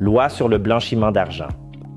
Loi sur le blanchiment d'argent.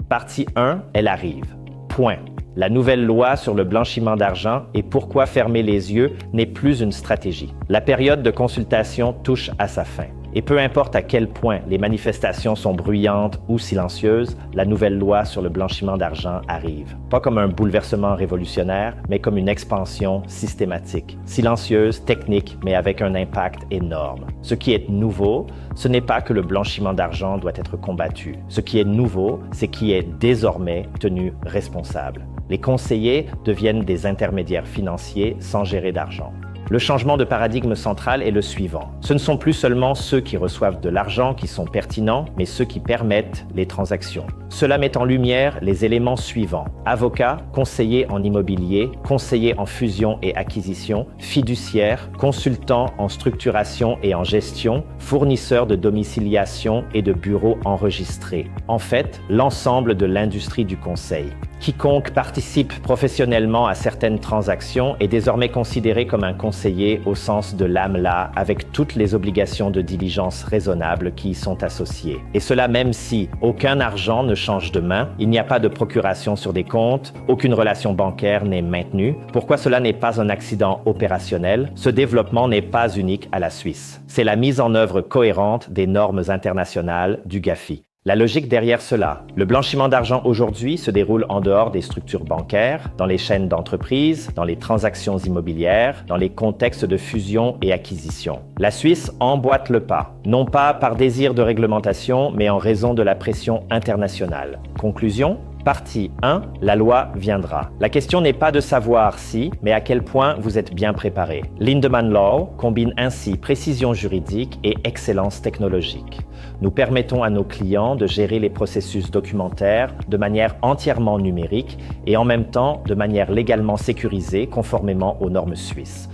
Partie 1, elle arrive. Point. La nouvelle loi sur le blanchiment d'argent et pourquoi fermer les yeux n'est plus une stratégie. La période de consultation touche à sa fin. Et peu importe à quel point les manifestations sont bruyantes ou silencieuses, la nouvelle loi sur le blanchiment d'argent arrive. Pas comme un bouleversement révolutionnaire, mais comme une expansion systématique. Silencieuse, technique, mais avec un impact énorme. Ce qui est nouveau, ce n'est pas que le blanchiment d'argent doit être combattu. Ce qui est nouveau, c'est qui est désormais tenu responsable. Les conseillers deviennent des intermédiaires financiers sans gérer d'argent. Le changement de paradigme central est le suivant. Ce ne sont plus seulement ceux qui reçoivent de l'argent qui sont pertinents, mais ceux qui permettent les transactions. Cela met en lumière les éléments suivants. Avocats, conseillers en immobilier, conseillers en fusion et acquisition, fiduciaires, consultants en structuration et en gestion, fournisseurs de domiciliation et de bureaux enregistrés. En fait, l'ensemble de l'industrie du conseil. Quiconque participe professionnellement à certaines transactions est désormais considéré comme un conseiller au sens de l'AMLA avec toutes les obligations de diligence raisonnables qui y sont associées. Et cela même si aucun argent ne change de main, il n'y a pas de procuration sur des comptes, aucune relation bancaire n'est maintenue. Pourquoi cela n'est pas un accident opérationnel? Ce développement n'est pas unique à la Suisse. C'est la mise en œuvre cohérente des normes internationales du GAFI. La logique derrière cela, le blanchiment d'argent aujourd'hui se déroule en dehors des structures bancaires, dans les chaînes d'entreprise, dans les transactions immobilières, dans les contextes de fusion et acquisition. La Suisse emboîte le pas, non pas par désir de réglementation, mais en raison de la pression internationale. Conclusion ? Partie 1, la loi viendra. La question n'est pas de savoir si, mais à quel point vous êtes bien préparé. Lindemann Law combine ainsi précision juridique et excellence technologique. Nous permettons à nos clients de gérer les processus documentaires de manière entièrement numérique et en même temps de manière légalement sécurisée conformément aux normes suisses.